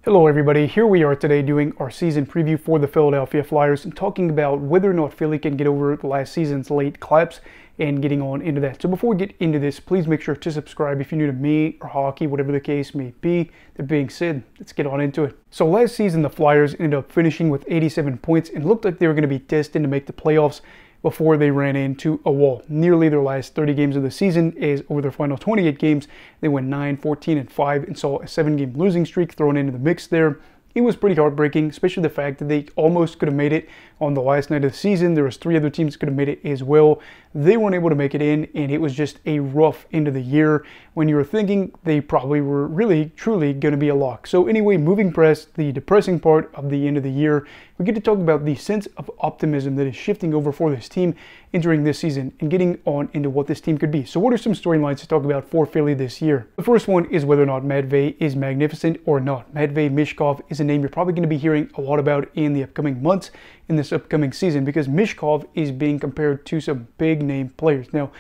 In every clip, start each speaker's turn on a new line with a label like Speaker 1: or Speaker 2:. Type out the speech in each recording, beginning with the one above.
Speaker 1: Hello everybody, here we are today doing our season preview for the Philadelphia Flyers and talking about whether or not Philly can get over the last season's late collapse and getting on into that. So before we get into this, please make sure to subscribe if you're new to me or hockey, whatever the case may be. That being said, let's get on into it. So last season the Flyers ended up finishing with 87 points and looked like they were going to be destined to make the playoffs before they ran into a wall. Nearly their last 30 games of the season is over their final 28 games. They went 9-14-5 and saw a 7-game losing streak thrown into the mix there. It was pretty heartbreaking, especially the fact that they almost could have made it on the last night of the season. There was 3 other teams that could have made it as well. They weren't able to make it in, and it was just a rough end of the year when you were thinking they probably were really, truly going to be a lock. So anyway, moving past the depressing part of the end of the year, we get to talk about the sense of optimism that is shifting over for this team entering this season and getting on into what this team could be. So what are some storylines to talk about for Philly this year? The first one is whether or not Matvei is magnificent or not. Matvei Michkov is a name you're probably going to be hearing a lot about in the upcoming months in this upcoming season because Michkov is being compared to some big name players. Now,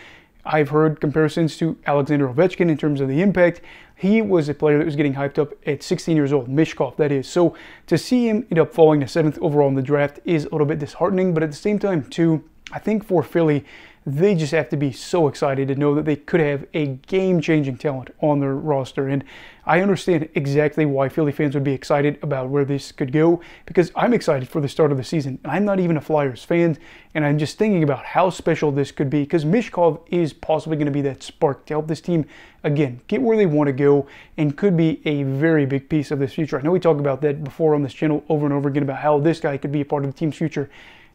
Speaker 1: I've heard comparisons to Alexander Ovechkin in terms of the impact. He was a player that was getting hyped up at 16 years old, Michkov that is. So to see him end up falling to 7th overall in the draft is a little bit disheartening, but at the same time too, I think for Philly, they just have to be so excited to know that they could have a game-changing talent on their roster. And I understand exactly why Philly fans would be excited about where this could go because I'm excited for the start of the season. I'm not even a Flyers fan, and I'm just thinking about how special this could be because Michkov is possibly going to be that spark to help this team, again, get where they want to go and could be a very big piece of this future. I know we talked about that before on this channel over and over again about how this guy could be a part of the team's future.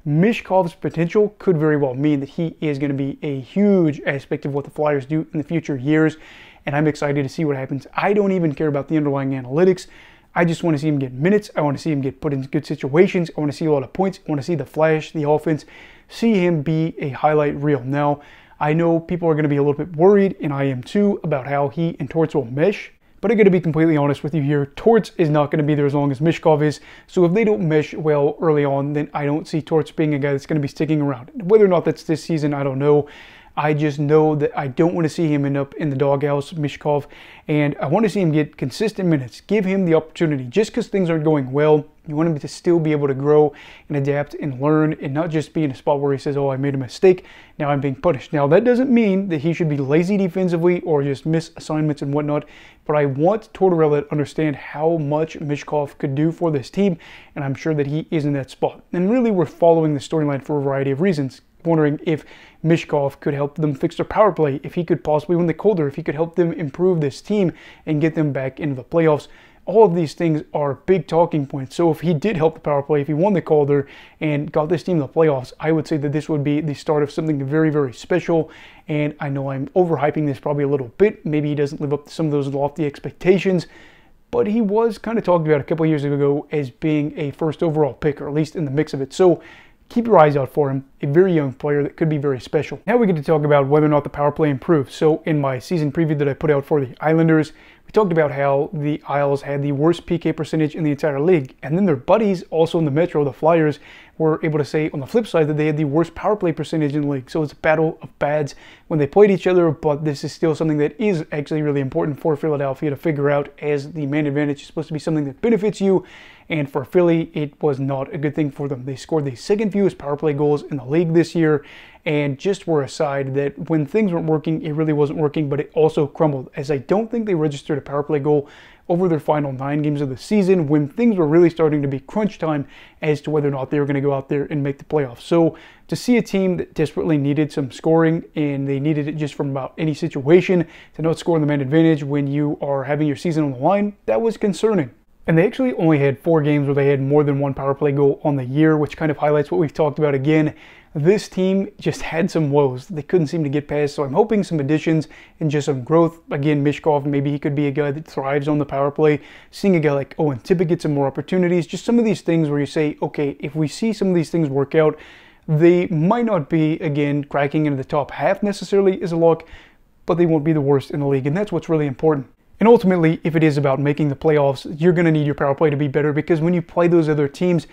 Speaker 1: Michkov's potential could very well mean that he is going to be a huge aspect of what the Flyers do in the future years, and I'm excited to see what happens. I don't even care about the underlying analytics. I just want to see him get minutes. I want to see him get put in good situations. I want to see a lot of points. I want to see the flash, the offense, see him be a highlight reel. Now, I know people are going to be a little bit worried, and I am too, about how he and Torts will mesh. But I'm going to be completely honest with you here. Torts is not going to be there as long as Michkov is. So if they don't mesh well early on, then I don't see Torts being a guy that's going to be sticking around. Whether or not that's this season, I don't know. I just know that I don't want to see him end up in the doghouse, Michkov, and I want to see him get consistent minutes. Give him the opportunity. Just because things aren't going well, you want him to still be able to grow and adapt and learn and not just be in a spot where he says, oh, I made a mistake, now I'm being punished. Now, that doesn't mean that he should be lazy defensively or just miss assignments and whatnot, but I want Tortorella to understand how much Michkov could do for this team, and I'm sure that he is in that spot. And really, we're following the storyline for a variety of reasons. Wondering if Michkov could help them fix their power play, if he could possibly win the Calder, if he could help them improve this team and get them back into the playoffs. All of these things are big talking points. So if he did help the power play, if he won the Calder and got this team in the playoffs, I would say that this would be the start of something very, very special. And I know I'm overhyping this probably a little bit. Maybe he doesn't live up to some of those lofty expectations, but he was kind of talked about a couple of years ago as being a first overall pick, or at least in the mix of it. So keep your eyes out for him, a very young player that could be very special. Now we get to talk about whether or not the power play improves. So in my season preview that I put out for the Islanders, we talked about how the Isles had the worst PK percentage in the entire league. And then their buddies also in the Metro, the Flyers, were able to say on the flip side that they had the worst power play percentage in the league. So it's a battle of bads when they played each other, but this is still something that is actually really important for Philadelphia to figure out, as the man advantage is supposed to be something that benefits you. And for Philly, it was not a good thing for them. They scored the second fewest power play goals in the league this year, and just were a side that when things weren't working, it really wasn't working, but it also crumbled, as I don't think they registered a power play goal over their final 9 games of the season when things were really starting to be crunch time as to whether or not they were going to go out there and make the playoffs. So to see a team that desperately needed some scoring, and they needed it just from about any situation, to not score in the man advantage when you are having your season on the line, that was concerning. And they actually only had 4 games where they had more than 1 power play goal on the year, which kind of highlights what we've talked about again. This team just had some woes they couldn't seem to get past, so I'm hoping some additions and just some growth. Again, Michkov, maybe he could be a guy that thrives on the power play. Seeing a guy like Owen Tippett get some more opportunities, just some of these things where you say, okay, if we see some of these things work out, they might not be, again, cracking into the top half necessarily as a lock, but they won't be the worst in the league, and that's what's really important. And ultimately, if it is about making the playoffs, you're going to need your power play to be better, because when you play those other teams,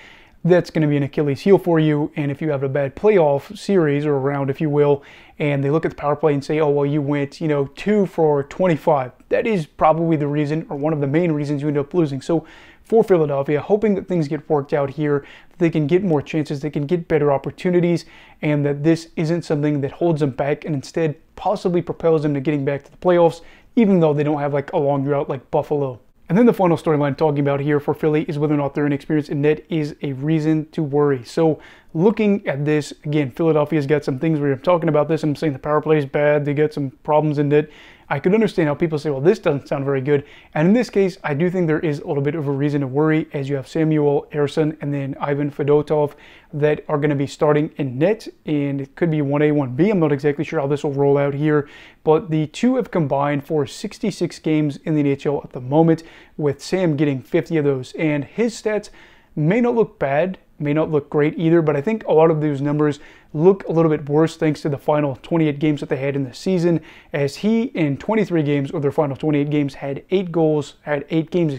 Speaker 1: that's going to be an Achilles heel for you. And if you have a bad playoff series or round, if you will, and they look at the power play and say, oh, well, you went, 2 for 25. That is probably the reason, or one of the main reasons, you end up losing. So for Philadelphia, hoping that things get worked out here, that they can get more chances, they can get better opportunities, and that this isn't something that holds them back and instead possibly propels them to getting back to the playoffs, even though they don't have like a long drought like Buffalo. And then the final storyline talking about here for Philly is whether or not their inexperience in net is a reason to worry. So looking at this, again, Philadelphia's got some things where I'm talking about this and I'm saying the power play is bad, they got some problems in net. I could understand how people say, well, this doesn't sound very good. And in this case, I do think there is a little bit of a reason to worry, as you have Samuel Ersson and then Ivan Fedotov that are going to be starting in net. And it could be 1A, 1B. I'm not exactly sure how this will roll out here. But the two have combined for 66 games in the NHL at the moment, with Sam getting 50 of those. And his stats may not look bad, may not look great either, but I think a lot of those numbers look a little bit worse thanks to the final 28 games that they had in the season, as he in 23 games, or their final 28 games, had 8 games,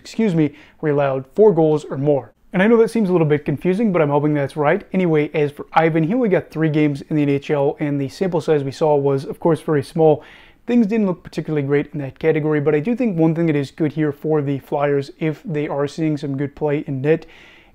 Speaker 1: where he allowed 4 goals or more. And I know that seems a little bit confusing, but I'm hoping that's right. Anyway, as for Ivan, he only got 3 games in the NHL, and the sample size we saw was, of course, very small. Things didn't look particularly great in that category, but I do think one thing that is good here for the Flyers, if they are seeing some good play in net,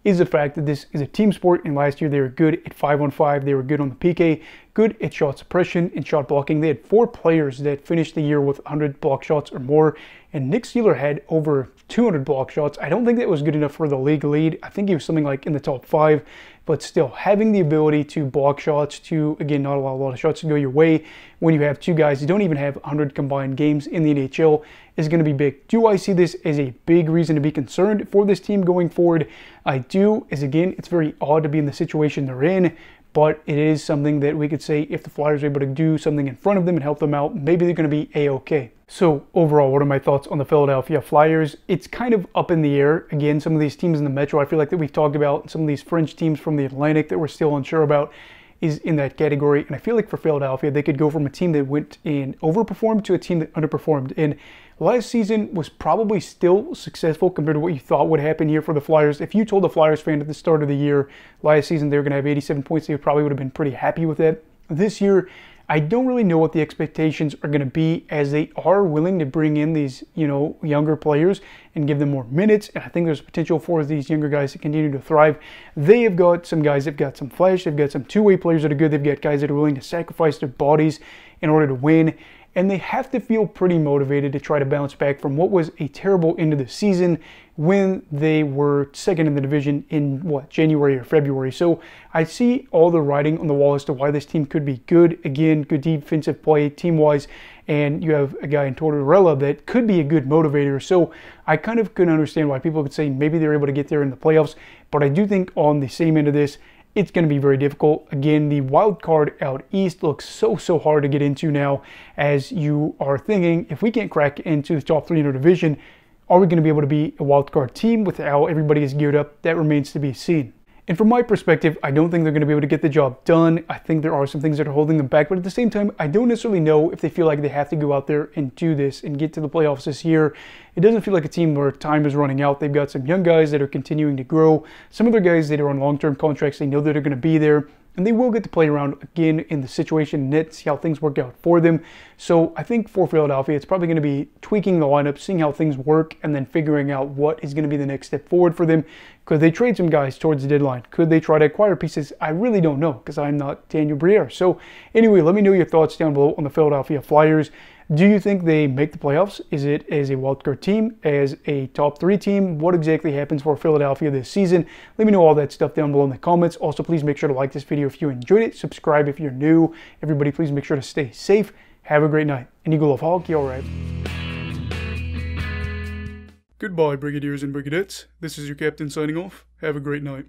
Speaker 1: is the fact that this is a team sport, and last year they were good at 5-on-5, they were good on the PK, good at shot suppression and shot blocking. They had 4 players that finished the year with 100 block shots or more, and Nick Seeler had over 200 block shots. I don't think that was good enough for the league lead. I think he was something like in the top 5, but still having the ability to block shots, to, again, not allow a lot of shots to go your way when you have 2 guys who don't even have 100 combined games in the NHL is going to be big. Do I see this as a big reason to be concerned for this team going forward? I do, as again, it's very odd to be in the situation they're in, but it is something that we could say if the Flyers are able to do something in front of them and help them out, maybe they're going to be A-okay. So overall, what are my thoughts on the Philadelphia Flyers? It's kind of up in the air. Again, some of these teams in the Metro, I feel like that we've talked about, some of these French teams from the Atlantic that we're still unsure about, is in that category. And I feel like for Philadelphia, they could go from a team that went and overperformed to a team that underperformed. And last season was probably still successful compared to what you thought would happen here for the Flyers. If you told a Flyers fan at the start of the year, last season they were going to have 87 points, they probably would have been pretty happy with that. This year, I don't really know what the expectations are going to be, as they are willing to bring in these, younger players and give them more minutes. And I think there's potential for these younger guys to continue to thrive. They have got some guys that have got some flash. They've got some two-way players that are good. They've got guys that are willing to sacrifice their bodies in order to win. And they have to feel pretty motivated to try to bounce back from what was a terrible end of the season when they were second in the division in, January or February. So I see all the writing on the wall as to why this team could be good. Again, good defensive play team-wise, and you have a guy in Tortorella that could be a good motivator. So I kind of couldn't understand why people could say maybe they're able to get there in the playoffs, but I do think on the same end of this, it's going to be very difficult. Again, the wild card out east looks so hard to get into now, as you are thinking, if we can't crack into the top 3 in our division, are we going to be able to be a wild card team with how everybody is geared up? That remains to be seen. And from my perspective, I don't think they're going to be able to get the job done. I think there are some things that are holding them back, but at the same time, I don't necessarily know if they feel like they have to go out there and do this and get to the playoffs this year. It doesn't feel like a team where time is running out. They've got some young guys that are continuing to grow. Some other guys that are on long-term contracts, they know that they're going to be there. And they will get to play around again in the situation net, see how things work out for them. So I think for Philadelphia, it's probably going to be tweaking the lineup, seeing how things work, and then figuring out what is going to be the next step forward for them. Could they trade some guys towards the deadline? Could they try to acquire pieces? I really don't know, because I'm not Daniel Briere. So anyway, let me know your thoughts down below on the Philadelphia Flyers. Do you think they make the playoffs? Is it as a wildcard team, as a top 3 team? What exactly happens for Philadelphia this season? Let me know all that stuff down below in the comments. Also, please make sure to like this video if you enjoyed it. Subscribe if you're new. Everybody, please make sure to stay safe. Have a great night. And Eagle of Hockey, all right. Goodbye, Brigadiers and Brigadettes. This is your captain signing off. Have a great night.